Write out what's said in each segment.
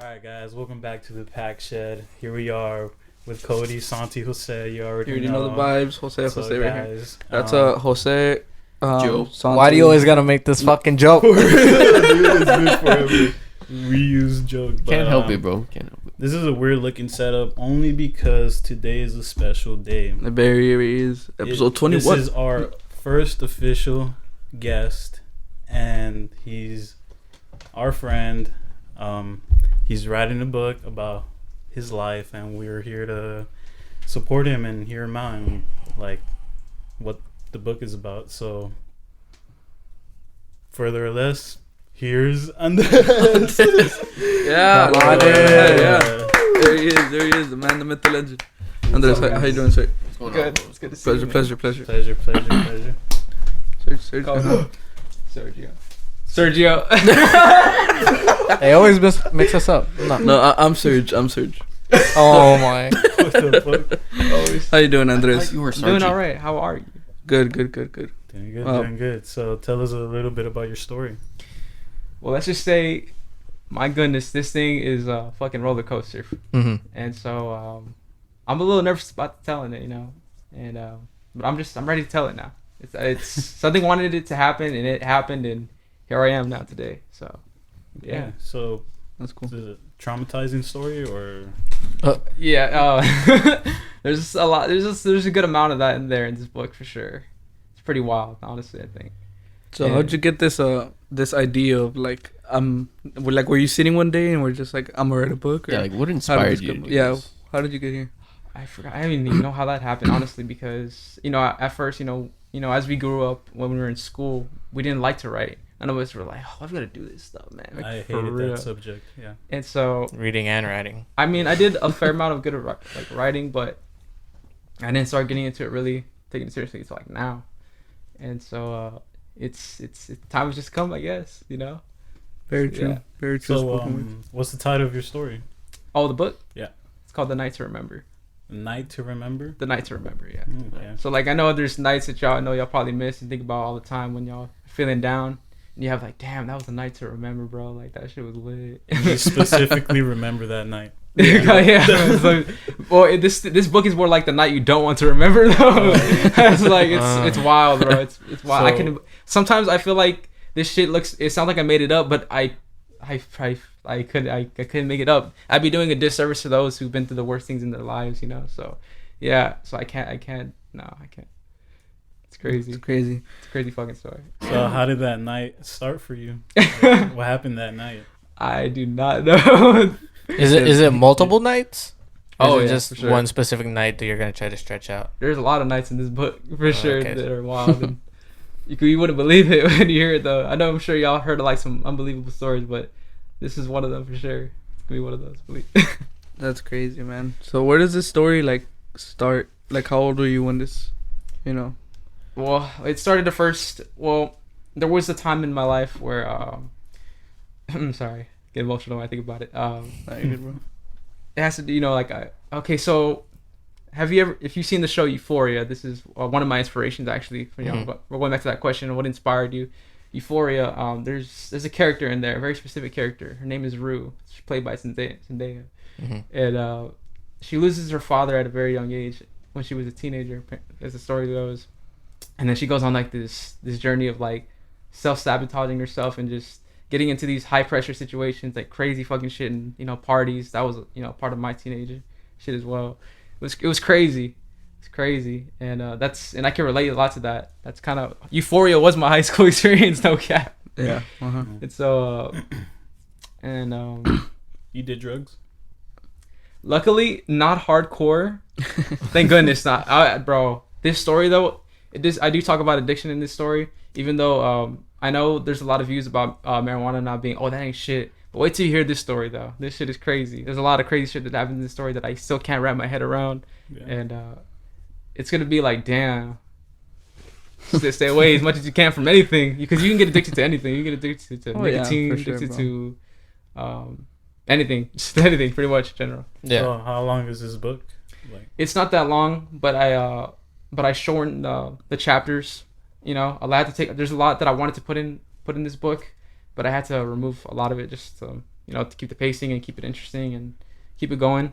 Alright guys, welcome back to the Pack Shed. Here we are with Cody, Santi, Jose. You already know the vibes. Jose so right here. guys, That's Jose. Joe. Santi. Why do you always gotta make this fucking joke? reused joke. But, Can't help it, bro. Can't help it. This is a weird looking setup only because today is a special day. The barrier is episode 20. This is our first official guest, and he's our friend. He's writing a book about his life, and we're here to support him and hear him out and like what the book is about. So, further or less, here's Andres. Yeah, Come on, yeah. There he is, the man, the myth, the legend. Andres, how you doing, sir? What's going Good. on, bro? It's good to see you. Pleasure. pleasure. Sergio. They always mix us up. No, I'm Serge. Oh my. What the fuck? How you doing, I Andres? thought you were Doing Sergeant. all right. How are you? Good. Doing good, Wow. doing good. So, tell us a little bit about your story. Well, let's just say, my goodness, this thing is a fucking roller coaster, Mm-hmm. and so I'm a little nervous about telling it, and but I'm ready to tell it now. It's something wanted it to happen, and it happened, and here I am now today. So, yeah. So, That's cool. is it a traumatizing story or? Yeah. There's a lot. There's a good amount of that in there in this book for sure. It's pretty wild, honestly. I think. So Yeah. how'd you get this idea of like were you sitting one day and we're just like I'm gonna write a book? Or Yeah, like what how did inspired this you? come- to do Yeah, this? how did you get here? I forgot. I don't even know how that happened, honestly, because at first, as we grew up when we were in school, we didn't like to write. None of us were like, oh, I've got to do this stuff, man. Like, I for hated real. that subject. Yeah. And so, Reading and writing. I mean, I did a fair amount of good like writing, but I didn't start getting into it really, taking it seriously until like now. And so, it's time has just come, I guess. Very true. Yeah. Very true. So, spoken word. what's the title of your story? Oh, the book. Yeah. It's called The Night to Remember. Night to Remember. The Night to Remember. Yeah. Okay. So like I know there's nights that y'all probably miss and think about all the time when y'all feeling down and you have like, damn, that was a night to remember, bro. Like that shit was lit. You specifically remember that night. Yeah. So, well, this book is more like the night you don't want to remember though. It's like it's wild, bro. It's wild. So- Sometimes I feel like this shit it sounds like I made it up, but I couldn't make it up. I'd be doing a disservice to those who've been through the worst things in their lives, So yeah, so I can't. It's crazy. It's crazy. It's a crazy fucking story. So, how did that night start for you? Like, what happened that night? I do not know. Is it multiple nights? Or Oh, is it yeah, just for sure. one specific night that you're gonna try to stretch out? There's a lot of nights in this book for sure okay. that are wild. And you wouldn't believe it when you hear it though. I know I'm sure y'all heard of like some unbelievable stories, but this is one of them for sure. It's gonna be one of those. Believe. That's crazy, man. So where does this story like start? Like how old were you when this, Well, it started there was a time in my life where I'm sorry, get emotional when I think about it. Not good, bro. It has to do, okay, so if you've seen the show Euphoria, this is one of my inspirations actually. But we're going back to that question, what inspired you? Euphoria, there's a character in there, a very specific character. Her name is Rue. She's played by Zendaya. Mm-hmm. And she loses her father at a very young age when she was a teenager, as the story goes. And then she goes on like this journey of like self-sabotaging herself and just getting into these high pressure situations, like crazy fucking shit and parties. That was part of my teenager shit as well. It was crazy. It's crazy, and I can relate a lot to that. That's kind of Euphoria was my high school experience, no cap. Yeah. And so You did drugs? luckily not hardcore. Thank goodness not. Bro, this story though, I do talk about addiction in this story, even though I know there's a lot of views about marijuana not being, that ain't shit. But wait till you hear this story though. This shit is crazy. There's a lot of crazy shit that happens in this story that I still can't wrap my head around. Yeah. And it's gonna be like, damn. Just stay away as much as you can from anything, because you can get addicted to anything. You can get addicted to nicotine, for sure, addicted bro. to anything, just anything, pretty much in general. Yeah. So, how long is this book? Like, It's not that long, but I shortened the chapters. I had to take. There's a lot that I wanted to put in this book, but I had to remove a lot of it just to to keep the pacing and keep it interesting and keep it going.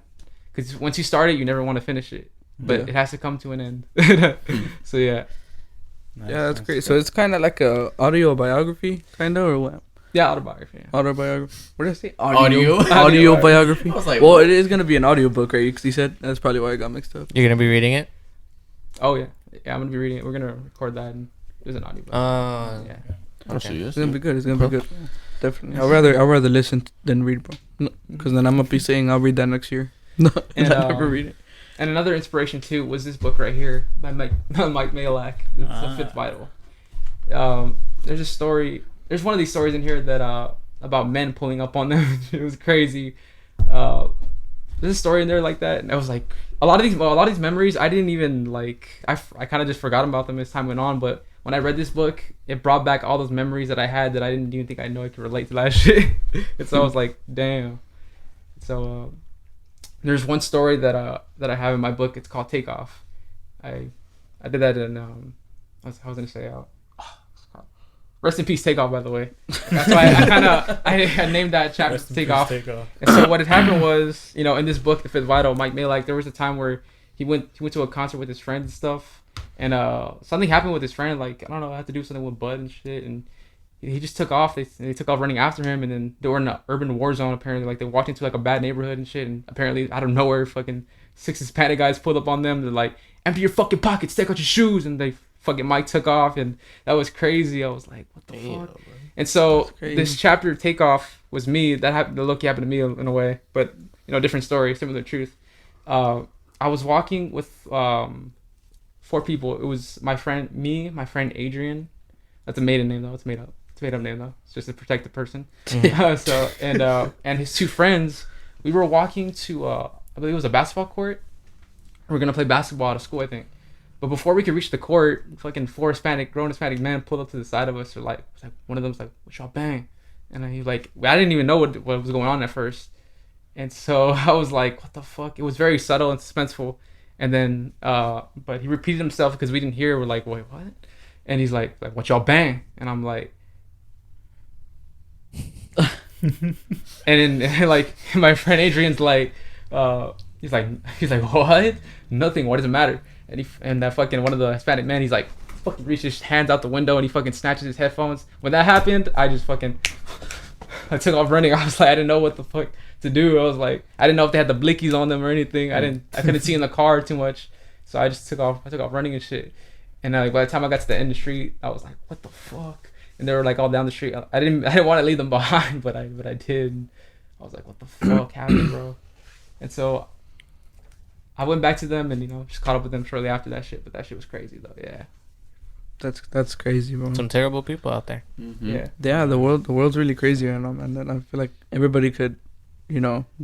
Because once you start it, you never want to finish it, but it has to come to an end. So yeah. Nice, Yeah, that's nice. great. So it's kind of like a audio biography, kind of, or what? Yeah, autobiography. Yeah. Autobiography. What did I say? Audio? Audio biography. I was like, Well, what? it is gonna be an audio book, right? Because you said that's probably why I got mixed up. You're gonna be reading it. Oh yeah, I'm gonna be reading it. We're gonna record that and there's an audio. Yeah. Oh, Okay. serious? It's gonna be good. It's gonna be good. Definitely. I'd rather listen than read, bro. Because then I'm gonna be saying I'll read that next year. No, And, I never read it. And another inspiration too was this book right here by Mike Malak. It's The Fifth Vital. There's a story. There's one of these stories in here that about men pulling up on them. It was crazy. There's a story in there like that, and I was like, a lot of these memories I didn't even like. I kind of just forgot about them as time went on. But when I read this book, it brought back all those memories that I had that I didn't even think I know I could relate to that shit. And so I was like, damn. So there's one story that I have in my book. It's called Takeoff. I did that in I was gonna say rest in peace Takeoff, by the way. That's why I named that chapter Takeoff. And so what had happened was, in this book, The Fifth Vital, Mike Malak, there was a time where he went to a concert with his friends and stuff, and something happened with his friend, like, I don't know, it had to do something with Bud and shit, and he just took off. They took off running after him, and then they were in an urban war zone, apparently. Like, they walked into like a bad neighborhood and shit, and apparently out of nowhere, fucking 6 Hispanic guys pulled up on them. They're like, empty your fucking pockets, take out your shoes, and they fucking Mike took off, and that was crazy. I was like, what the fuck? And so this chapter Takeoff was me. That happened. The look happened to me in a way, but different story, similar truth. I was walking with 4 people. It was my friend, me, my friend Adrian. That's a maiden name though. It's made up name though. It's just to protect the person. So and his 2 friends. We were walking to I believe it was a basketball court. We were gonna play basketball at a school, I think. But before we could reach the court, fucking 4 grown Hispanic men pulled up to the side of us. Or like one of them was like, "What y'all bang?" And he like, I didn't even know what was going on at first. And so I was like, "What the fuck?" It was very subtle and suspenseful. And then, but he repeated himself because we didn't hear. We're like, "Wait, what?" And he's like, "What y'all bang?" And I'm like, and then like my friend Adrian's like, he's like, "What? Nothing. What does it matter?" And that fucking one of the Hispanic men, he's like, fucking reaches his hands out the window and he fucking snatches his headphones. When that happened, I just fucking, I took off running. I was like, I didn't know what the fuck to do. I was like, I didn't know if they had the blickies on them or anything. I couldn't see in the car too much, so I just took off running and shit. And like by the time I got to the end of the street, I was like, what the fuck? And they were like all down the street. I didn't want to leave them behind, but I did. I was like, what the fuck happened, bro? And so I went back to them and just caught up with them shortly after that shit. But that shit was crazy though. Yeah. That's crazy, bro. Some terrible people out there. Mm-hmm. Yeah. The world's really crazy right now, man. And I feel like everybody could,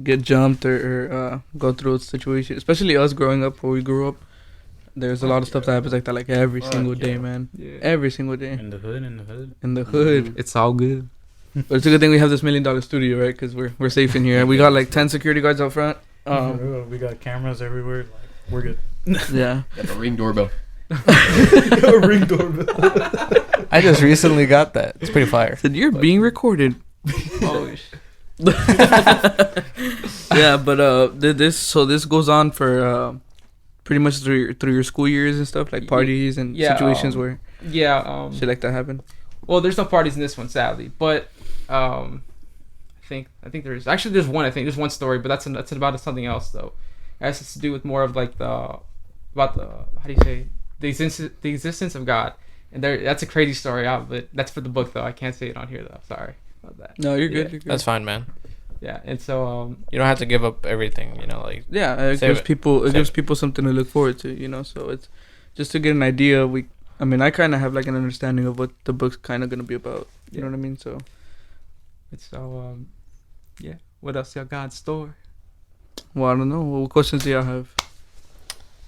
get jumped or go through a situation. Especially us growing up where we grew up. There's a lot of stuff that happens like that, like every single day, man. Yeah. Every single day. In the hood. In the hood. Mm-hmm. It's all good. But it's a good thing we have this $1 million studio, right? Because we're safe in here. We got like 10 security guards out front. We got cameras everywhere. Like, we're good. Yeah. Got the Ring doorbell. Ring doorbell. I just recently got that. It's pretty fire. Said you're being recorded. Oh shit. Yeah, but this goes on for pretty much through your school years and stuff, like parties and situations where shit like that happen. Well, there's no parties in this one, sadly, but I think there's one. I think there's one story, but that's about something else though. It has to do with more of like how do you say, the existence of God, and that's a crazy story. But that's for the book though. I can't say it on here though. Sorry about that. No, you're good. You're good. That's fine, man. Yeah, and so you don't have to give up everything, like. Yeah, it gives people something to look forward to, So it's just to get an idea. I kind of have like an understanding of what the book's kind of gonna be about. You know what I mean? So it's What else y'all got in store? Well, I don't know. What questions do y'all have?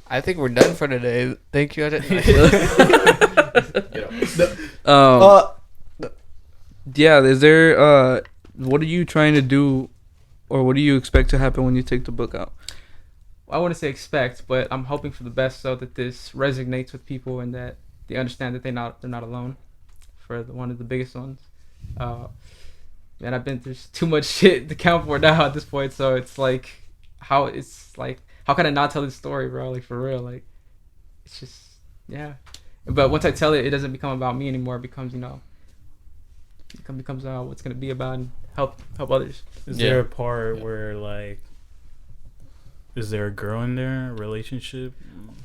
I think we're done for today. Thank you. Yeah. Is there what are you trying to do, or what do you expect to happen when you take the book out? I wouldn't say expect, but I'm hoping for the best, so that this resonates with people and that they understand that they're not alone. For one of the biggest ones, man, I've been through too much shit to count for now at this point. So it's like, how can I not tell this story, bro? Like, for real, like, it's just, yeah. But once I tell it, it doesn't become about me anymore. It becomes, becomes what's gonna be about and help others. Is there a part where like, is there a girl in there, a relationship?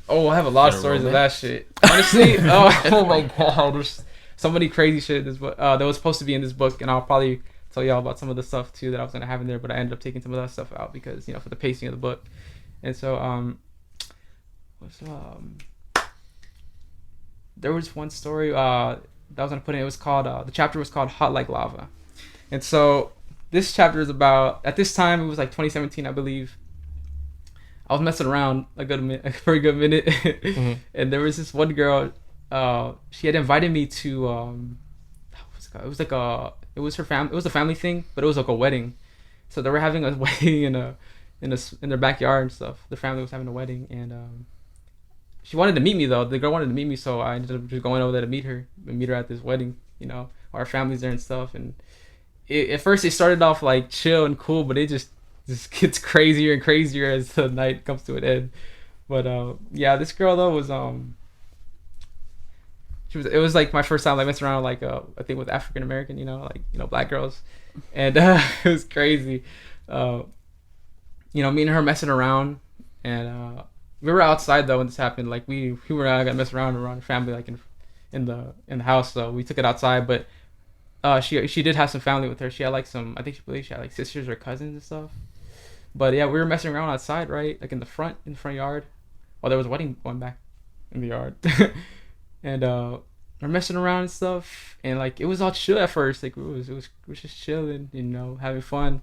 Oh, I have a lot of stories of that shit. Honestly, oh my god, there's so many crazy shit in this book that was supposed to be in this book, and I'll probably tell y'all about some of the stuff too that I was gonna have in there, but I ended up taking some of that stuff out because for the pacing of the book. And so there was one story that I was gonna put in. It was called the chapter was called Hot Like Lava, and so this chapter is about, at this time it was like 2017, I believe. I was messing around a very good minute, mm-hmm. And there was this one girl. She had invited me to it was her family. It was a family thing, but it was like a wedding. So they were having a wedding in their backyard and stuff. The family was having a wedding, and she wanted to meet me though. The girl wanted to meet me, so I ended up just going over there to meet her at this wedding. Our family's there and stuff. And at first it started off like chill and cool, but it just gets crazier and crazier as the night comes to an end. But yeah, this girl though was it was like my first time like messing around like I think with African American, black girls, and it was crazy. Me and her messing around, and we were outside though when this happened. Like we were not gonna mess around the family like in the house, so we took it outside. But she did have some family with her. She had like I think she believed she had like sisters or cousins and stuff. But yeah, we were messing around outside, right? Like in the front yard. Well, there was a wedding going back in the yard. And we're messing around and stuff. And like, it was all chill at first. Like, it was just chilling, having fun.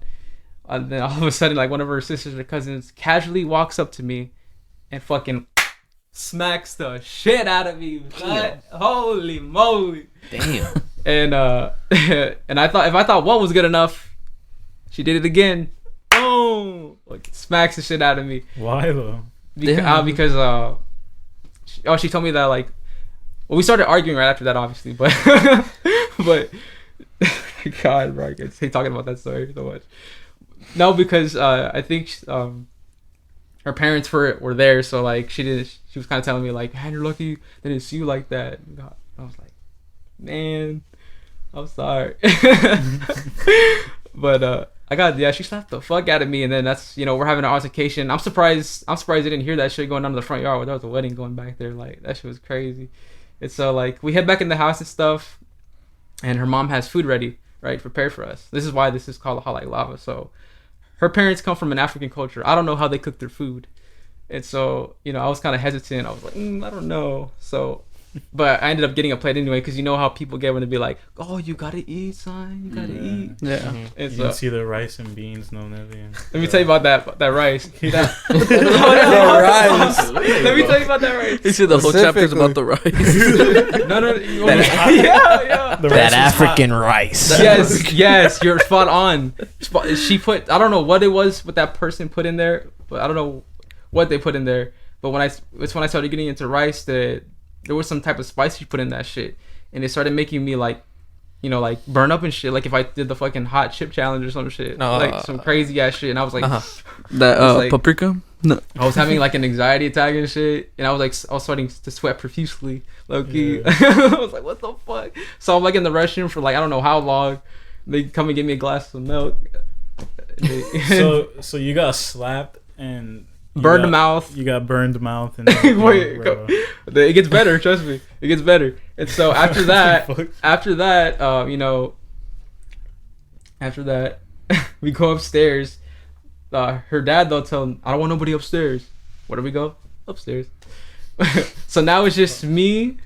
And then all of a sudden, like, one of her sisters or cousins casually walks up to me and fucking smacks the shit out of me. Holy moly. Damn. And and if I thought one was good enough, she did it again. Boom! Like, smacks the shit out of me. Why though? Because she told me that, like, well, we started arguing right after that, obviously, but God, bro, I hate talking about that story so much. No, because I think her parents were there, so like she was kind of telling me like, man, you're lucky they didn't see you like that. God, I was like, man, I'm sorry. But she slapped the fuck out of me, and then that's we're having an altercation. I'm surprised they didn't hear that shit going down to the front yard where there was a wedding going back there. Like, that shit was crazy. And so like we head back in the house and stuff, and her mom has food ready, right, prepared for us. This is why this is called Hot Like Lava. So her parents come from an African culture. I don't know how they cook their food, and so I was kind of hesitant. I was like, I don't know. So, but I ended up getting a plate anyway, because you know how people get when they be like, oh, you gotta eat, son, you gotta eat. Yeah. Mm-hmm. And you see the rice and beans, no nothing. Let me tell you about that rice. rice. Let me tell you about that rice. You see the whole chapter's about the rice. No. Yeah. That African rice. Yes, you're spot on. She put, I don't know what it was, what that person put in there, but I don't know what they put in there. But it's when I started getting into rice that there was some type of spice she put in that shit, and it started making me like, like burn up and shit. Like if I did the fucking hot chip challenge or some shit, like some crazy ass shit, and I was like, paprika. No, I was having like an anxiety attack and shit, and I was starting to sweat profusely, low key. Yeah. I was like, what the fuck? So I'm like in the restroom for like I don't know how long. They come and give me a glass of milk. So you got slapped and burned mouth. You got burned mouth and wait, it gets better. Trust me, it gets better. And so after that, we go upstairs. Her dad though tell him, I don't want nobody upstairs. Where do we go? Upstairs. So now it's just me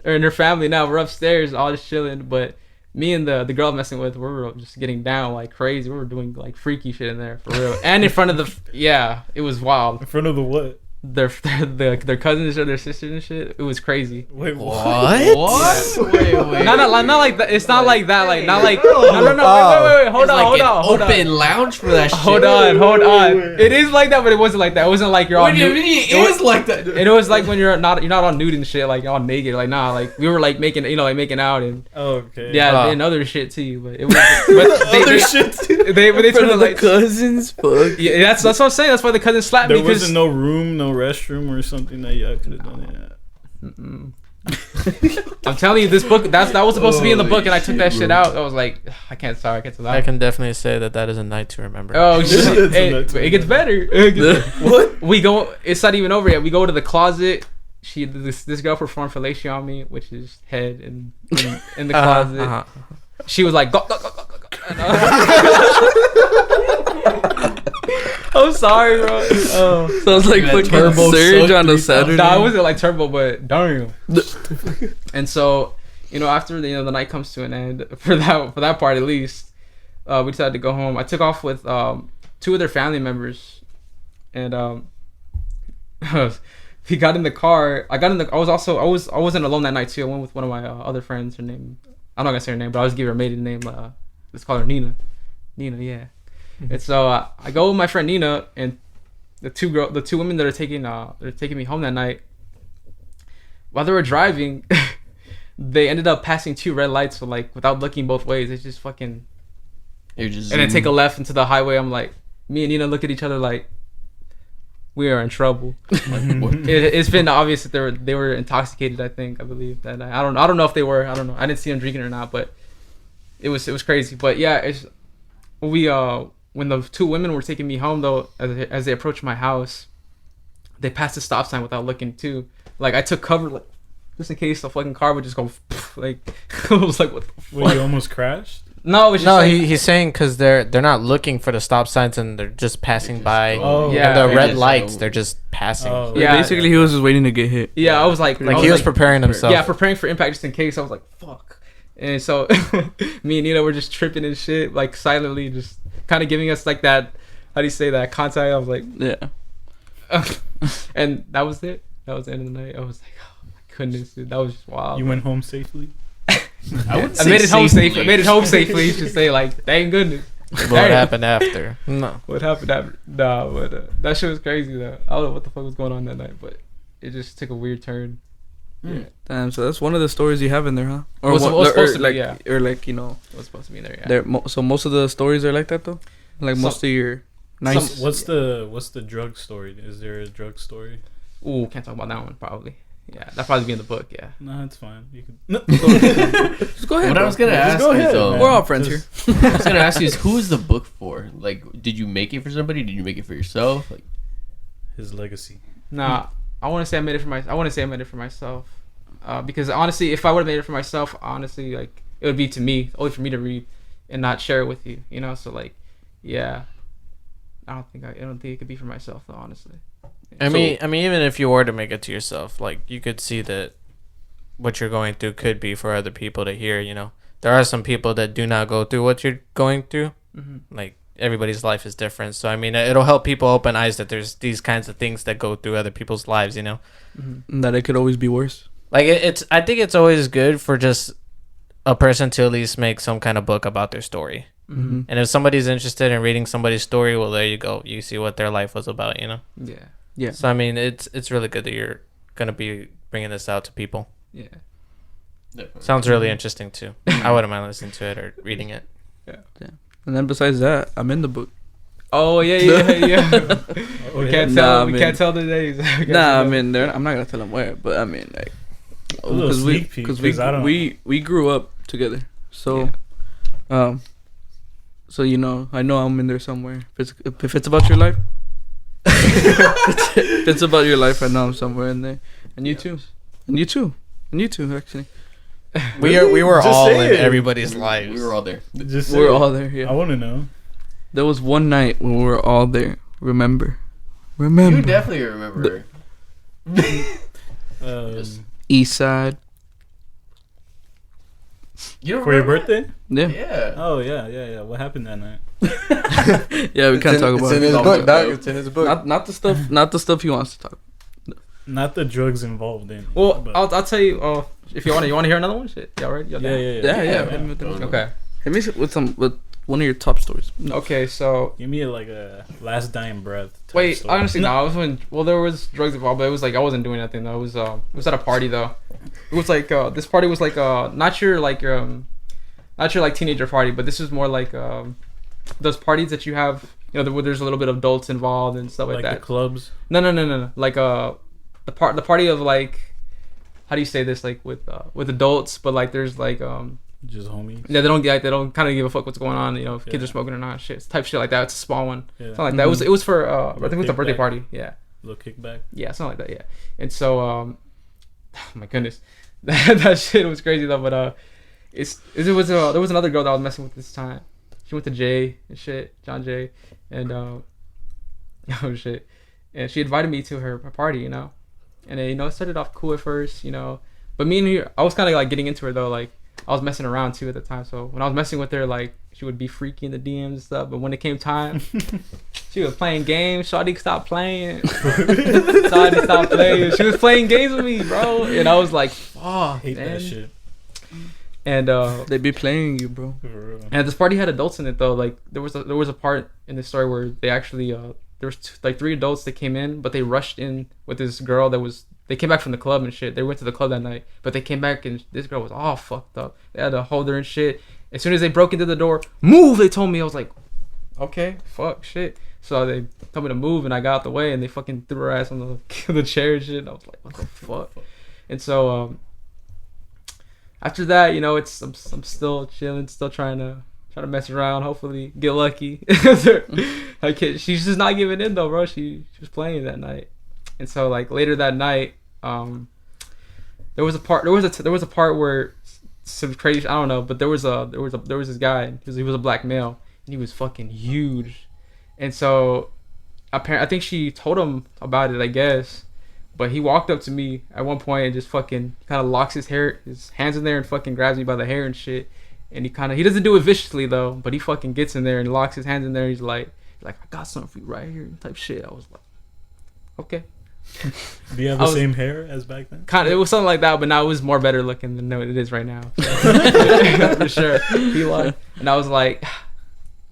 and her family. Now we're upstairs, all just chilling. But me and the girl I'm messing with, we were just getting down like crazy. We were doing like freaky shit in there for real, and in front of it was wild. In front of the what? their cousins or their sisters and shit. It was crazy. Wait, What? Wait. Not like that. It's not like that. Like not like no. Wait. Hold on. Open lounge for that shit. Hold on. It is like that, but it wasn't like that. It wasn't like you're all What do you nude. mean? It is like that. And it was like when you're not all nude and shit, like you're all naked. Like nah, like we were like making out and okay. yeah, and other shit too. But it was other shit too. They told us like cousins. Fuck. yeah, that's what I'm saying. That's why the cousin slapped me. There wasn't no room, no restroom or something that y'all could have done it at. I'm telling you, this book that was supposed to be in the book, and I took that shit out. I was like, I can't tell I that. can definitely say that is a night to remember. Oh shit! That's It gets better. What? We go. It's not even over yet. We go to the closet. This girl performed fellatio on me, which is head in the closet. She was like, go. And, I'm sorry, bro. Sounds like fucking turbo Surge suck on a 3000. Saturday. Nah, it wasn't like turbo, but darn. And so, after the night comes to an end, for that part at least, we decided to go home. I took off with 2 of their family members, and we got in the car. I wasn't alone that night too. I went with one of my other friends. Her name, I'm not gonna say her name, but I'll just give her a maiden name. Let's call her Nina. Nina, yeah. And so I go with my friend Nina and the two women that are taking me home that night. While they were driving, they ended up passing 2 red lights, so like without looking both ways, it's just fucking. You're just And then take a left into the highway. I'm like, me and Nina look at each other like, we are in trouble. It's been obvious that they were intoxicated. I believe that I don't know if they were. I don't know. I didn't see them drinking or not, but it was crazy. But yeah, when the 2 women were taking me home though, as they approached my house, they passed the stop sign without looking too. Like I took cover, like just in case the fucking car would just go like. I was like, what the fuck? Wait, you almost crashed? No, it was just he's saying because they're not looking for the stop signs and they're just passing by. Oh, yeah. And the red just lights, go. they're just passing. Oh. Yeah. Basically, he was just waiting to get hit. Yeah, I was like He was preparing himself. Yeah, preparing for impact just in case. I was like, fuck. And so me and Nina were just tripping and shit, like silently, just kind of giving us like that. How do you say that? Contact. I was like, Yeah. and that was it. That was the end of the night. I was like, oh my goodness, dude, that was just wild. You went home safely? I made it home safely. I made it home safely. You should say like, thank goodness. But what happened after? No. What happened after? Nah, but that shit was crazy though. I don't know what the fuck was going on that night, but it just took a weird turn. Yeah. Damn. So that's one of the stories you have in there, huh? Or What's supposed to be, like, yeah. or like It was supposed to be there. Yeah. So most of the stories are like that though. Like most of your nice. What's the drug story? Is there a drug story? Ooh, can't talk about that one probably. Yeah, that'll probably be in the book. Yeah. No, it's fine. You can. No. Just go ahead. What bro. I was gonna ask go is, ahead, though, man. We're all friends here. I was gonna ask you is who is the book for? Like, did you make it for somebody? Did you make it for yourself? Like, His legacy. Nah, I want to say I made it for myself. Because honestly, if I would have made it for myself, honestly, like it would be to me, only for me to read and not share it with you. You know, so like, yeah. I don't think it could be for myself though, honestly. I mean, even if you were to make it to yourself, like you could see that what you're going through could be for other people to hear. You know, there are some people that do not go through what you're going through. Mm-hmm. Like everybody's life is different, so I mean, it'll help people open eyes that there's these kinds of things that go through other people's lives. You know, That it could always be worse. like I think it's always good for just a person to at least make some kind of book about their story. Mm-hmm. And if somebody's interested in reading somebody's story, well, there you go. You see what their life was about. You know. Yeah. Yeah. So I mean, it's really good that you're gonna be bringing this out to people. Yeah. Sounds really interesting too. I wouldn't mind listening to it or reading it. And then besides that, I'm in the book. Oh yeah. Oh, We yeah. can't Nah, tell. We man. can't tell the days. Nah, I mean, I'm not gonna tell them where, but I mean, like, A little sneak peek, 'cause I don't- we grew up together, so, so you know, I know I'm in there somewhere. If it's about your life, if it's about your life, I know I'm somewhere in there, and you too, actually. We were Just all say in it. everybody's lives. we were all there. Just say We're it. all there. I Yeah, want to know. there was one night when we were all there. Remember? You definitely remember. East Side. You don't For your remember? birthday? Yeah, Yeah. Oh yeah. What happened that night? yeah. We can't talk about It's in it. his It's book, in dog. the It's in his book. Not the stuff he wants to talk. Not the drugs involved in. Well, but- I'll tell you. Oh, if you want to hear another one. Shit, y'all ready? Y'all down? Yeah. Hit me with the- Okay. Hit me with one of your top stories. Okay. So Give me like a last dying breath. type wait, story. honestly, no. I was when. Well, there was drugs involved, but it was like I wasn't doing anything though. It was at a party though. It was like this party was like not your like teenager party, but this was more like those parties that you have. You know, where there's a little bit of adults involved and stuff like like that. the clubs. No. Like the party of like, how do you say this? Like with adults, but like there's like Just homies. yeah, they don't kind of give a fuck what's going on. You know, if kids Yeah. are smoking or not, type shit like that. It's a small one, Yeah. something like that. It was for I think it was a birthday kickback. party. Yeah, Little kickback. yeah, something like that. Yeah, and so oh my goodness, that shit was crazy though. But there was another girl that I was messing with this time. She went to Jay and shit, John Jay, and oh shit, and she invited me to her party, you know, and then, you know, it started off cool at first, you know, but me and her, I was kind of like getting into her though, like I was messing around too at the time, so when I was messing with her, like she would be freaky in the DMs and stuff, but when it came time, she was playing games. Shawty stopped playing. Shawty stopped playing. She was playing games with me, bro, and I was like, fuck, Hate man. that shit. And They be playing you, bro. For real. and this party had adults in it though. Like there was a part in this story where they actually there was like 3 adults that came in, but they rushed in with this girl that was. They came back from the club and shit. They went to the club that night, but they came back and this girl was all fucked up. They had to hold her and shit. As soon as they broke into the door, move. They told me. I was like, okay, fuck, shit. So they told me to move, and I got out the way, and they fucking threw her ass on the chair and shit. And I was like, what the fuck? And so after that, you know, I'm still chilling, still trying to mess around, hopefully get lucky. She's just not giving in though, bro. She was playing that night, and so like later that night, there was a part where some crazy, I don't know, but there was this guy. He was a black male, and he was fucking huge, and so apparently I think she told him about it, I guess. But he walked up to me at one point and just fucking kind of locks his hands in there and fucking grabs me by the hair and shit. And he doesn't do it viciously though, but he fucking gets in there and locks his hands in there. He's like, I got something for you right here, type shit. I was like, okay. Do you have the same hair as back then? Kind of, it was something like that, but now it was more better looking than it is right now. For sure. He lied. And I was like,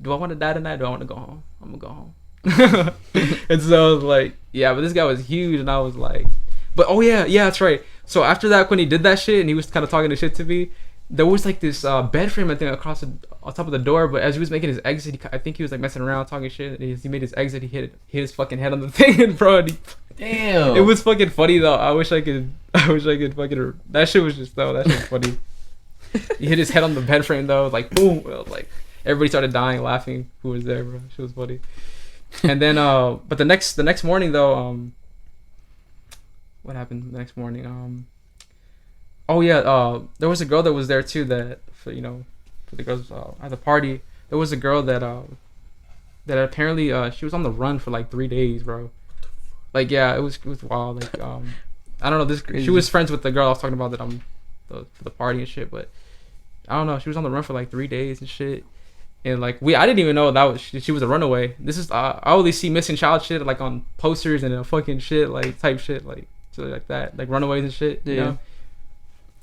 do I want to die tonight? Do I want to go home? I'm gonna go home. And so I was like, yeah, but this guy was huge, and I was like, but oh yeah, that's right. So after that, when he did that shit and he was kind of talking the shit to me, there was like this bed frame, I think, on top of the door. But as he was making his exit, I think he was like messing around, talking shit. And he made his exit. He hit his fucking head on the thing, and bro, Damn. it was fucking funny though. I wish I could fucking. That shit was funny. He hit his head on the bed frame though, like boom. Like everybody started dying, laughing. Who was there, bro? Shit was funny. And then but the next morning though, what happened the next morning? Oh yeah, there was a girl that was there too that for the girls at the party. There was a girl that apparently she was on the run for like 3 days, bro. Like yeah, it was wild. Like I don't know, she was friends with the girl I was talking about for the party and shit, but I don't know, she was on the run for like 3 days and shit. And like I didn't even know she was a runaway. This is I only see missing child shit like on posters and fucking shit like type shit like like that, like runaways and shit. You know?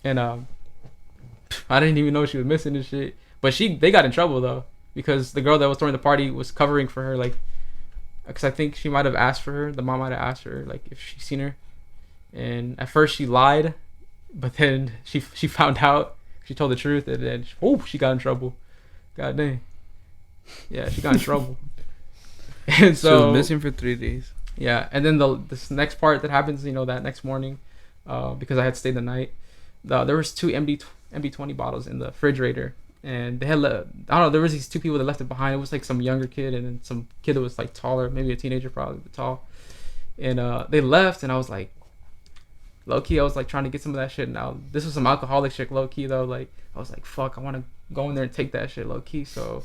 And I didn't even know she was missing and shit. But they got in trouble though, because the girl that was throwing the party was covering for her, like, because I think she might have asked for her. The mom might have asked her like if she seen her, and at first she lied, but then she found out. She told the truth, and then she got in trouble. God dang. Yeah, she got in trouble. And so she was missing for 3 days. Yeah, and then this next part that happens, that next morning, because I had stayed the night, there was 2 MB20 bottles in the refrigerator, and they had I don't know, there was these 2 people that left it behind. It was like some younger kid and then some kid that was like taller, maybe a teenager probably, but tall. And they left, and I was like, low key, I was like trying to get some of that shit. Now this was some alcoholic shit, low key though. Like I was like, fuck, I want to go in there and take that shit, low key. So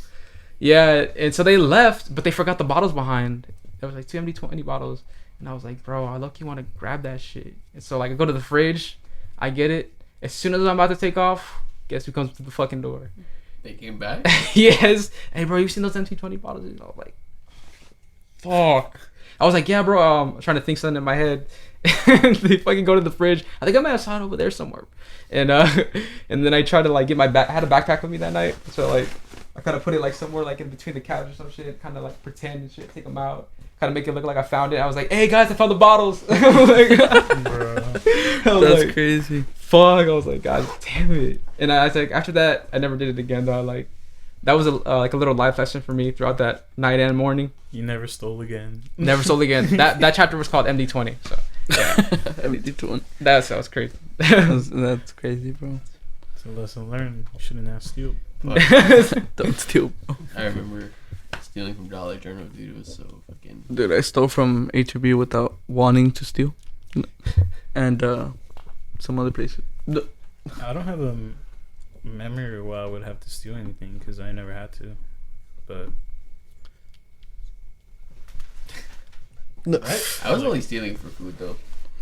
yeah, and so they left, but they forgot the bottles behind. There was like 2 MD20 bottles, and I was like, bro, I low key want to grab that shit. And so like I go to the fridge, I get it. As soon as I'm about to take off, guess who comes to the fucking door? They came back? Yes. Hey bro, you seen those MD20 bottles? And I was like, fuck. I was like, yeah bro, I'm trying to think something in my head. And they fucking go to the fridge. I think I might have saw it over there somewhere. And and then I tried to like get my back. I had a backpack with me that night, so like I kind of put it like somewhere like in between the couch or some shit. Kind of like pretend and shit, take them out. Kind of make it look like I found it. I was like, "Hey guys, I found the bottles." That's crazy. Fuck! I was like, "God damn it!" And I was like, after that, I never did it again. Though, like, that was like a little life lesson for me throughout that night and morning. You never stole again. Never sold again. That chapter was called MD20. So yeah, MD20. that was crazy. That's crazy, bro. It's a lesson learned. You shouldn't have steal. Don't steal. I remember stealing from Dollar General, dude. It was so fucking. Dude, I stole from HEB without wanting to steal, and some other places. I don't have a memory where I would have to steal anything because I never had to. But I was only stealing for food though.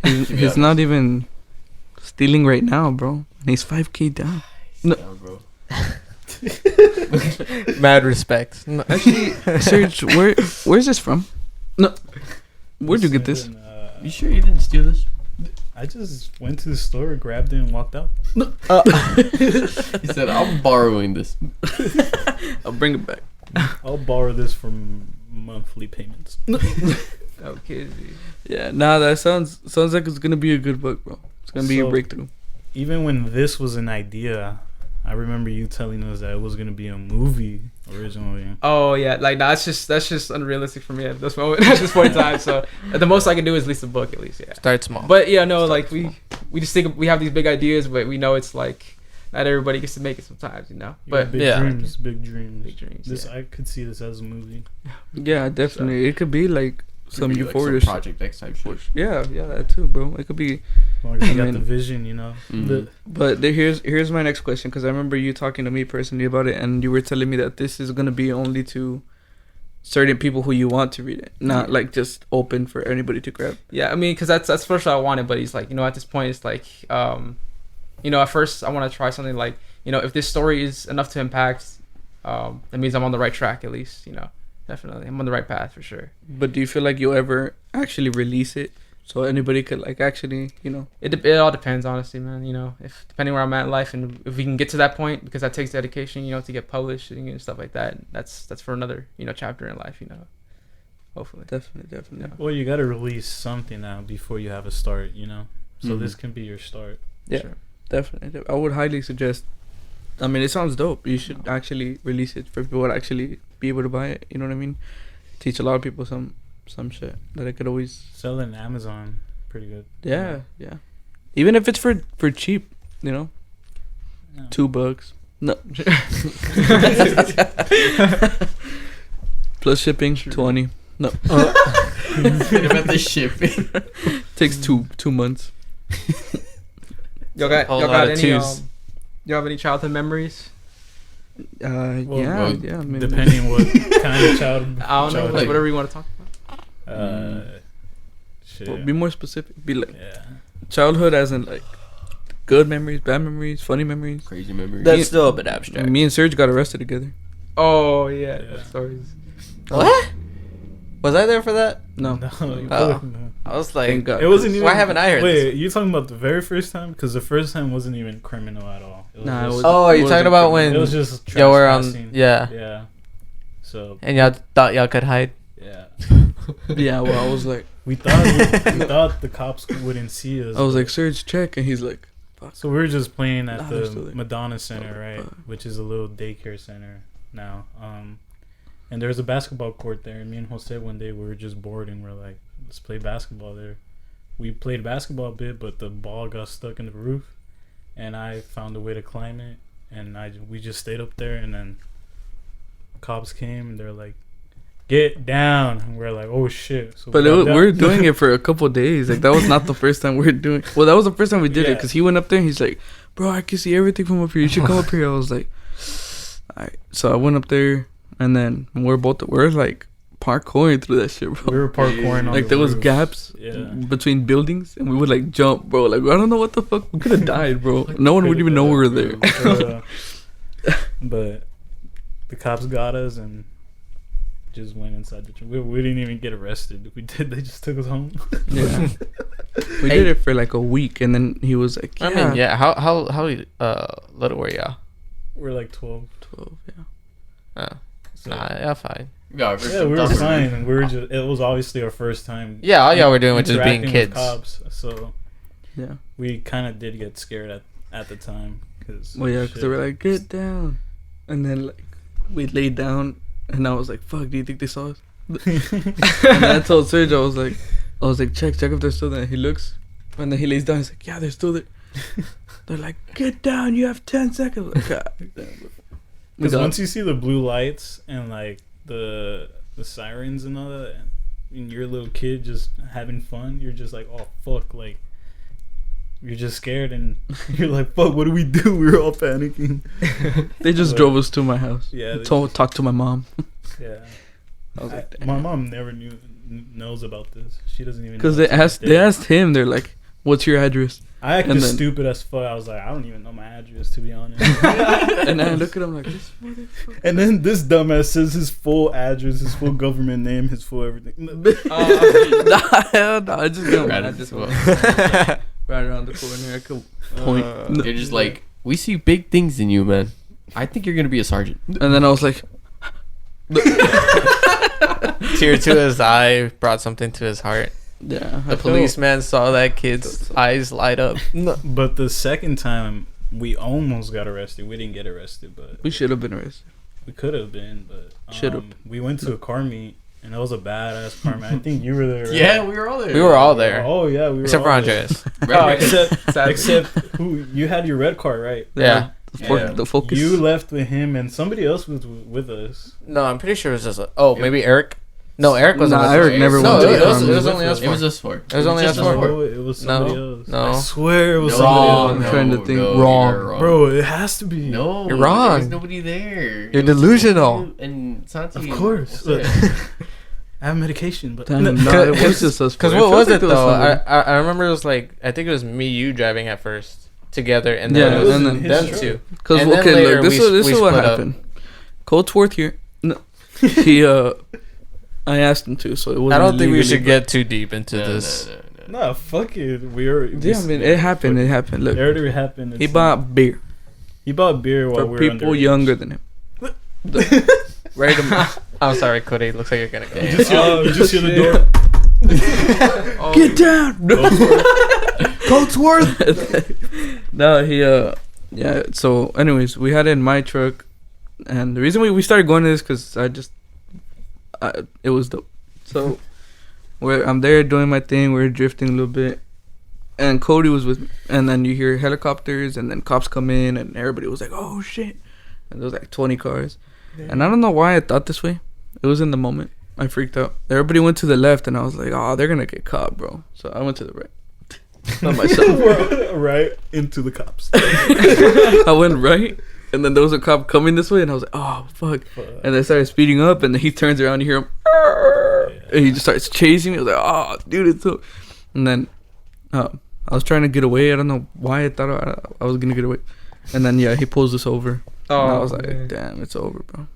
He's not even stealing right now, bro. And he's 5K down. No. Down, bro. Mad respect. Actually, Serge, where's this from? No, where'd you get this? You sure you didn't steal this? I just went to the store, grabbed it, and walked out. He said, "I'm borrowing this." I'll bring it back. I'll borrow this from monthly payments. Okay. Yeah, nah, that sounds like it's gonna be a good book, bro. It's gonna be a So- breakthrough. Even when this was an idea, I remember you telling us that it was gonna be a movie originally. Oh yeah, like that's just unrealistic for me at this moment, at this point in time. So the most I can do is at least a book, at least. Yeah. Start small. But yeah, no, like we just think we have these big ideas, but we know it's like not everybody gets to make it sometimes, you know. You But got big yeah. dreams, big dreams. big dreams. This Yeah. I could see this as a movie. Yeah, definitely. It could be like some Maybe, like, Euphoria some shit. Project X type shit. Yeah, that too, bro. It could be. As long as you I got mean- the vision, you know. Mhm. But here's my next question, because I remember you talking to me personally about it, and you were telling me that this is gonna be only to certain people who you want to read it, not like just open for anybody to grab. Yeah, I mean, because that's first what I wanted, but he's like, you know, at this point, it's like, you know, at first I want to try something like, you know, if this story is enough to impact, that means I'm on the right track, at least, you know, definitely, I'm on the right path for sure. But do you feel like you'll ever actually release it so anybody could like actually, you know? It all depends, honestly, man. You know, if depending where I'm at in life, and if we can get to that point, because that takes dedication, you know, to get published and stuff like that. That's for another, you know, chapter in life, you know. Hopefully. Definitely. Yeah. Well, you got to release something now before you have a start, you know. So Mhm. this can be your start. Yeah, Sure. definitely. I would highly suggest. I mean, it sounds dope. You should actually release it for people to actually be able to buy it. You know what I mean? Teach a lot of people some shit that I could always. Sell it on Amazon, pretty good. Yeah. Even if it's for cheap, you know, Yeah. $2. No. Plus shipping, 20. No. What about the shipping? Takes two months. Y'all got Whole lot of any twos. y'all have any childhood memories? Yeah. well, I mean, Depending what kind of child. I don't know, child- like whatever you want to talk about. Shit. well, be more specific. Be like Yeah. childhood, as in like good memories, bad memories, funny memories. Crazy memories. That's still a bit abstract. Me and Serge got arrested together. Oh yeah, Yeah. stories. What? Was I there for that? No. No, you Oh. couldn't. I was Thank like, God. It wasn't even. Why haven't I heard Wait, this? you talking about the very first time? Because the first time wasn't even criminal at all. It was Nah, it just, was- oh, you're was talking a about criminal. when it was just y'all were on, trespassing. yeah, Yeah. So and y'all thought y'all could hide. yeah, Yeah, well, I was like, we thought the cops wouldn't see us. I was but- like, Serge, check, and he's like, so we were just playing at Nah, the they're still there. Madonna Center, right, which is a little daycare center now. And there's a basketball court there. And me and Jose one day we were just bored and we're like, let's play basketball there. We played basketball a bit, but the ball got stuck in the roof, and I found a way to climb it, and we just stayed up there, and then cops came and they're like, get down, and we're like, oh shit. So but we got down. we're doing it for a couple of days. Like, that was not the first time we're doing. Well, that was the first time we did it, Yeah. because he went up there and he's like, bro, I can see everything from up here. You should come up here. I was like, all right. So I went up there, and then we're like parkouring through that shit, bro. We were parkouring on Like, the there was roof. gaps Yeah. between buildings, and we would like jump, bro. Like, I don't know what the fuck. We could have died, bro. No one would even know we were there. But the cops got us and just went inside the. We didn't even get arrested. We did. They just took us home. Yeah. We did it for like a week, and then he was like, I mean, yeah. How little were y'all? We're like 12. 12, yeah. Oh, So, nah, y'all fine. Yeah, yeah, we were fine. We were just. It was obviously our first time. Yeah, all y'all were doing was just being interacting with kids. Cops, so Yeah. we kind of did get scared at the time. Cause Well, yeah, because they were like, get down. And then, like, we laid down, and I was like, fuck, do you think they saw us? And I told Serge, I was like, check if they're still there. He looks, and then he lays down. He's like, yeah, they're still there. They're like, get down, you have 10 seconds. Like, God damn. Because once you see the blue lights and like the sirens and all that, and you're a little kid just having fun, you're just like, oh fuck, like you're just scared and you're like, fuck, what do? We were all panicking. They just drove us to my house. Yeah. Talked to my mom. Yeah. I was like, My mom never knows about this. She doesn't even. because know they asked him. They're like, "What's your address?" I acted and then- stupid as fuck. I was like, I don't even know my address, to be honest. And I look at him like, this motherfucker. And then this dumbass says his full address, his full government name, his full everything. Nah, hell no. I just got Right my at address the right around the corner. I could point. They're just like, we see big things in you, man. I think you're gonna be a sergeant. And then I was like, Tear to his eye brought something to his heart. yeah. The policeman saw that kid's eyes light up. But the second time, we almost got arrested. We didn't get arrested, but We should have been arrested. we could have been. But Should've. we went to a car meet, and it was a badass car meet. I think you were there. Right? Yeah, we were all there. We were all there. Oh yeah, we were. Except for all there. Andres. Oh, except who? You had your red car, right? Yeah. The focus. You left with him, and somebody else was with us. No, I'm pretty sure it was just maybe Eric. No, Eric wasn't. Nah, with us. Eric never No, went to it the was, car it was meet. only us It was four. us four. It was only just us four. No, it was somebody No, else. no. I swear it was No, somebody I'm else. trying to think. no, Wrong. you're Bro, it has to be. No, You're wrong. There's nobody there. You're delusional. And Santi. Of course. What's But that? I have medication, but Damn, no, it was just us. Because four. what feels was like it there though? somebody. I remember it was like I think it was me, you driving at first together, and Yeah, then it was and then- them his two. Because And then okay, later look, this we is what split up. happened. Coatsworth here. No, he I asked him to, so it wasn't. I don't think we legally, should get too deep into No, this. no. nah, fuck it. We were. Yeah, I mean, it happened. It happened. Look, It already happened. he bought beer He bought beer while for we were people underage. younger than him. Right. I'm sorry, Cody. Looks like you're gonna go. You just hear the door. Get down. Coatsworth. No, he yeah. So, anyways, we had it in my truck, and the reason we started going to this because it was dope. So, I'm there doing my thing. We're drifting a little bit, and Cody was with me. And then you hear helicopters, and then cops come in, and everybody was like, "Oh shit!" And there was like 20 cars, and I don't know why I thought this way. It was in the moment. I freaked out. Everybody went to the left, and I was like, "Oh, they're gonna get caught, bro." So I went to the right. Not myself. Right into the cops. I went right, and then there was a cop coming this way, and I was like, "Oh fuck!" And they started speeding up, and then he turns around, and you hear him, and he just starts chasing me. I was like, "Oh, dude, it's so." And then I was trying to get away. I don't know why I thought I was gonna get away, and then yeah, he pulls us over. And I was like, man. "Damn, it's over, bro."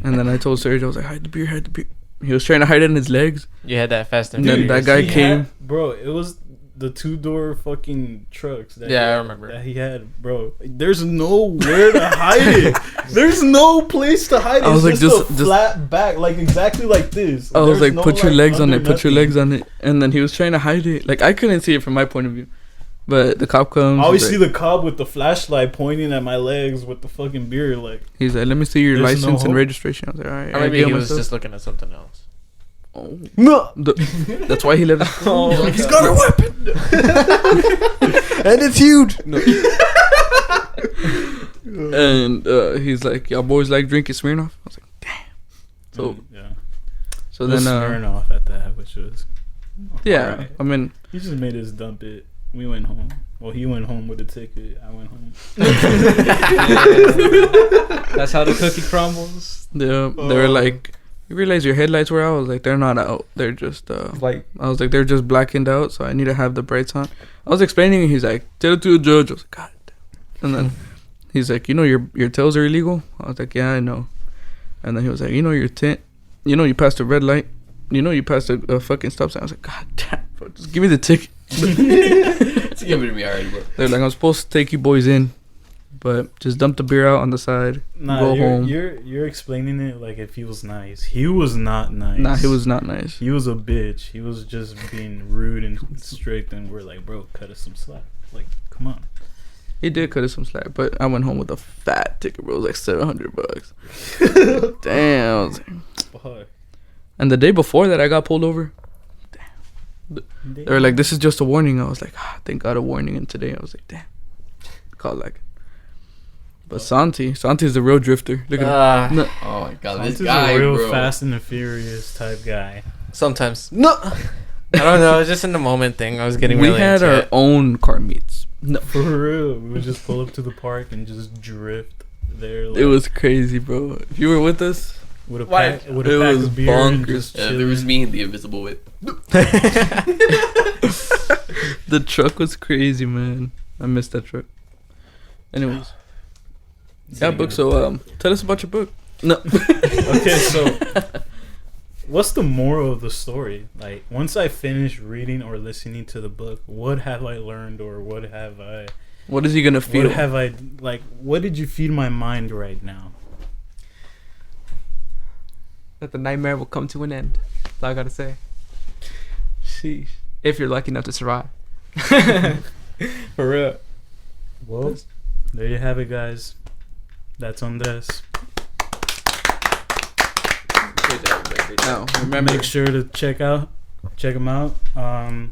And then I told Serge, I was like, "Hide the beer, hide the beer." He was trying to hide it in his legs, You had that Fast and and then Furious. that guy He came. had- bro, it was the 2-door fucking trucks. That Yeah, he I had- remember. That he had, bro. There's nowhere to hide it. There's no place to hide it. I was It's like, just a just- flat back, like exactly like this. I was There's like, no, "Put your legs on under it, put your nothing. legs on it." And then he was trying to hide it. Like, I couldn't see it from my point of view. But the cop comes. I always he's see like, the cop with the flashlight pointing at my legs with the fucking beer. Like, he's like, "Let me see your There's no license and hope. registration." I was like, "All right." Or I maybe gave he him was myself. just looking at something else. Oh. No. That's why he let us. oh, He's like, he's got a weapon. And it's huge. And he's like, "Y'all boys like drinking Smirnoff?" I was like, "Damn." So yeah. so Then then smearing off at that, which was yeah. alright. I mean, He just made us dump it. We went home. Well, he went home with a ticket. I went home. That's how the cookie crumbles. they were like, "You realize your headlights were out?" I was like, "They're not out. They're just Like, I was like, they're just blackened out, so I need to have the brights on." I was explaining, and he's like, "Tell it to the judge." I was like, "God damn." And then he's like, "You know your tails are illegal?" I was like, "Yeah, I know." And then he was like, "You know your tint? You know you passed a red light? You know you passed a fucking stop sign?" I was like, "God damn, bro, just give me the ticket. It's giving it to me already, bro. They're like, I'm supposed to take you boys in, but just dump the beer out on the side. Nah, Go you're, home. You're explaining it like if he was nice. He was not nice. Nah, he was not nice. He was a bitch. He was just being rude and strict, and we're like, bro, cut us some slack. Like, come on. He did cut us some slack, but I went home with a fat ticket, bro. It was like $700. Damn. I was like- Fuck. And the day before that, I got pulled over. They were like, "This is just a warning." I was like, "Thank God, a warning." And today, I was like, "Damn." Called like. But Santi's the real drifter. Look at him. No. Oh my god, This this guy, is a real bro. Fast and the Furious type guy. Sometimes. No. I don't know. It's just in the moment thing. I was getting We really had into our it. own car meets. No, For real, we would just pull up to the park and just drift there. Like, it was crazy, bro. If you were with us, with a Why? pack, with It a pack was of beer and bonkers. just There was chilling. me and the invisible whip. the truck was crazy, man. I missed that truck. Anyways, yeah, book. So, tell us about your book. No, Okay, so what's the moral of the story? Like, once I finish reading or listening to the book, what have I learned, or what have I? what is he gonna feel? What have I like? What did you feed my mind right now? That the nightmare will come to an end. That's all I gotta say. Sheesh. If you're lucky enough to survive. For real. Well, there you have it, guys. That's Andres. Now, remember, Make sure to check him out. Night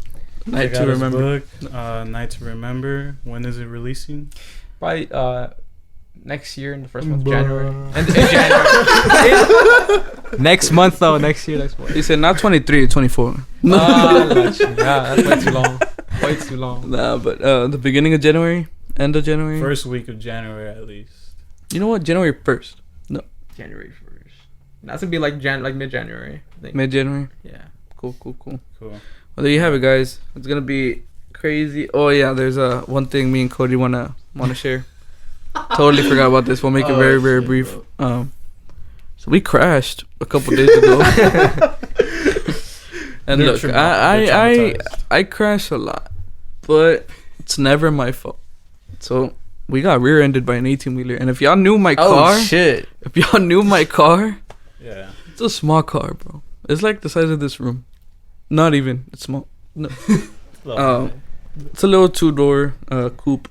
Check to out his remember. book, Night to Remember. When is it releasing? Probably next year in the first month of Bruh. January. In January. Next month though, next year, next month. He said not 23, 24. Yeah, that's way too long. Way too long. Nah, but the beginning of January, end of January. First week of January, at least. You know what? January 1st, January 1st. That's gonna be like mid-January, I think. mid January. Yeah. Cool. Cool. Well, there you have it, guys. It's gonna be crazy. Oh yeah, there's one thing me and Cody wanna share. Totally forgot about this. We'll make it Oh, very, very shit, brief. bro. So we crashed a couple days ago. And They're look, they're I traumatized. crash a lot, but it's never my fault. So we got rear-ended by an 18-wheeler, and if y'all knew my car, Oh shit! if y'all knew my car, Yeah. it's a small car, bro. It's like the size of this room. Not even. It's small. No. It's a little 2-door coupe.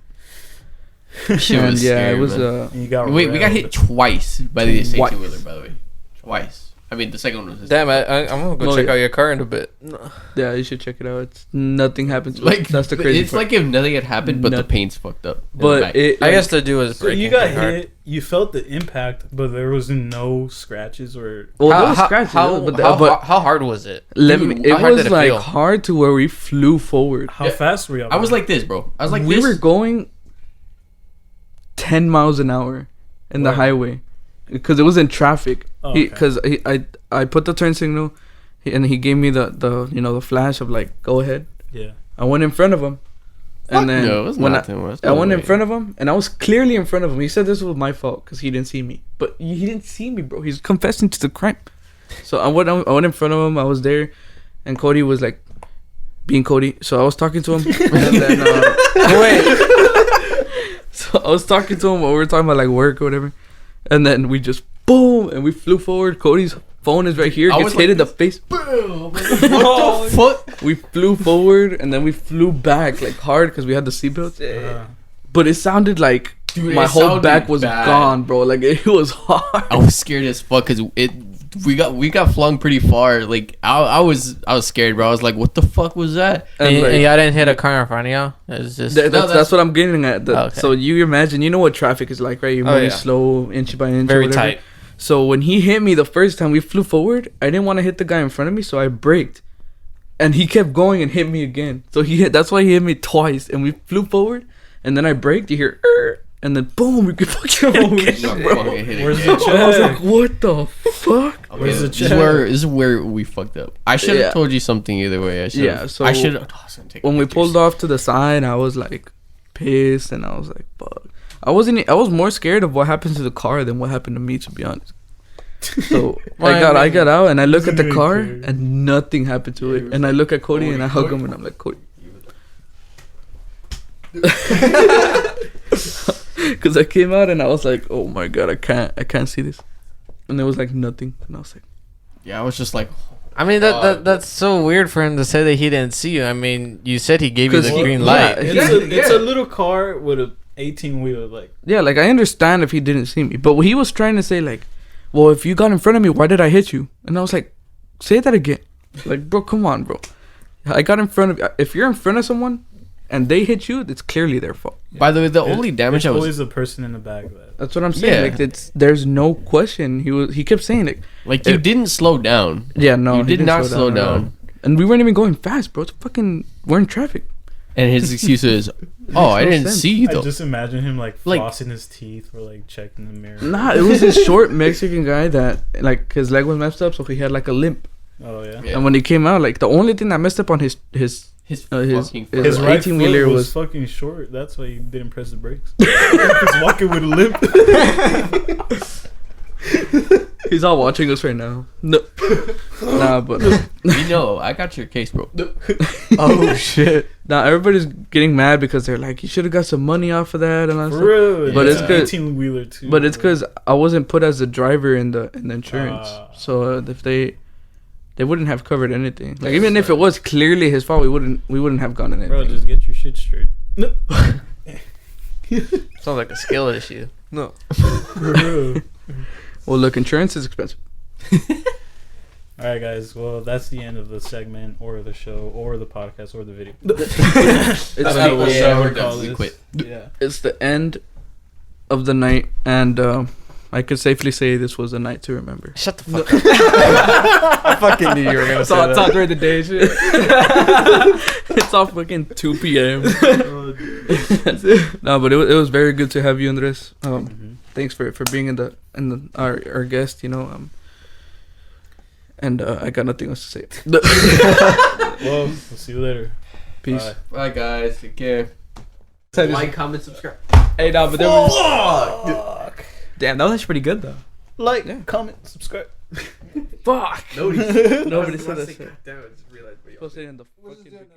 Shit And was yeah, scary, it was man. You got Wait, we got hit railed. twice by the Twice. 18-wheeler, by the way. Twice. I mean, the second one was his. Damn, I'm gonna go Oh, check yeah. out your car in a bit. Yeah, you should check it out. It's nothing happens. Like, That's the crazy It's part. like if nothing had happened, but the Nothing. paint's fucked up. in the But back. it, I guess the dude was So breaking. you got pretty hard. hit. You felt the impact, but there was no scratches or. well, How, there was how, scratches, how, but, how, but how hard was it? let me. Dude, It how hard was did it like feel? hard to where we flew forward. How Yeah. fast were you? I was like this, bro. I was like we this. were going 10 miles an hour in the Where? highway because it was in traffic. Oh, okay. Because I put the turn signal, and he gave me the flash of like go ahead. Yeah. I went in front of him, and then no, it was when nothing. I went in front of him, and I was clearly in front of him. He said this was my fault because he didn't see me, but he didn't see me, bro. He's confessing to the crime. So I went in front of him. I was there, and Cody was like being Cody. So I was talking to him, and then so I was talking to him. We were talking about like work or whatever, and then we just boom, and we flew forward. Cody's phone is right here. I Gets was hit like in the this. face. Boom. What the fuck? We flew forward, and then we flew back like hard because we had the seatbelts. But it sounded like Dude, my it whole sounded back was bad. gone, bro. Like it was hard. I was scared as fuck because we got flung pretty far. Like I was scared, bro. I was like, what the fuck was that? And, like, and y'all didn't hit a car in front of y'all? It was just. that's what I'm getting at. Okay. So you imagine, you know what traffic is like, right? You're Oh, moving yeah. slow, inch by inch, or very whatever. tight. So when he hit me the first time we flew forward, I didn't want to hit the guy in front of me, so I braked, and he kept going and hit me again. So that's why he hit me twice, and we flew forward, and then I braked. You hear, and then boom, we could fucking hit I'm again, bro. fucking hitting Where's it. the I was like, check? what the fuck? Okay, Where's the this is check? where we fucked up. I should have Yeah. told you something either way. I should. Yeah, so I should have. When we pulled off to the side, I was like pissed, and I was like, fuck. I was more scared of what happened to the car than what happened to me, to be honest. So Well, I got out and I look at the Doesn't car even care. and nothing happened to it. And I look at Cody and I hug him and I'm like, Cody. Because I came out and I was like, oh my god, I can't see this. And there was like nothing. And I was like, Yeah, I was just like, I mean, that's so weird for him to say that he didn't see you. I mean, you said he gave you 'Cause the he- green yeah, light. It's a little car with a 18-wheel, like. yeah, like I understand if he didn't see me. But he was trying to say like, well, if you got in front of me, why did I hit you? And I was like, say that again. Like, bro, come on, bro. I got in front of. If you're in front of someone and they hit you, it's clearly their fault. by the way, the only damage It's I was. always the person in the back that. That's what I'm saying. Yeah. Like, there's no question. He kept saying it. Like, you didn't slow down. Yeah, no, You he did didn't not slow at all. down. And we weren't even going fast, bro. It's fucking, we're in traffic. And his excuse is, oh, I no didn't sense. see you I though. just imagine him like Like- flossing his teeth or like checking the mirror. Nah, it was this short Mexican guy that like his leg was messed up, so he had like a limp. Oh yeah. Yeah. And when he came out, like the only thing that messed up on his His his- fucking his His Uh, right 18-wheeler foot was was- fucking short. That's why he didn't press the brakes. He's walking with a limp. he's all watching us right now. No, nah, but you know, I got your case, bro. oh shit. Now everybody's getting mad because they're like, you should have got some money off of that and all that stuff. Bro, But it's good. 18-wheeler too. But it's bro. because I wasn't put as the driver in the insurance, so if they wouldn't have covered anything. Like even if it was clearly his fault, we wouldn't have gone in it. Bro, just get your shit straight. Sounds like a skill issue. No. Bro. Well, look, insurance is expensive. All right, guys. Well, that's the end of the segment, or the show, or the podcast, or the video. It's I don't know the, what yeah, show we're we call done. We this. quit. Yeah. it's the end of the night, and I could safely say this was a night to remember. Shut the fuck up. I fucking knew you were gonna say It's all that. during the day, shit. It's all fucking 2 p.m. No, but it was very good to have you, Andres. Thanks for being in our guest. You know, and I got nothing else to say. Well, we'll see you later. Peace. Bye. Bye, guys. Take care. Like, comment, subscribe. hey, no, but there was. Damn, that was actually pretty good though. Like, Yeah. comment, subscribe. Fuck. Nobody Nobody said that shit. Damn, I just realized. Supposed to say in the fucking beginning.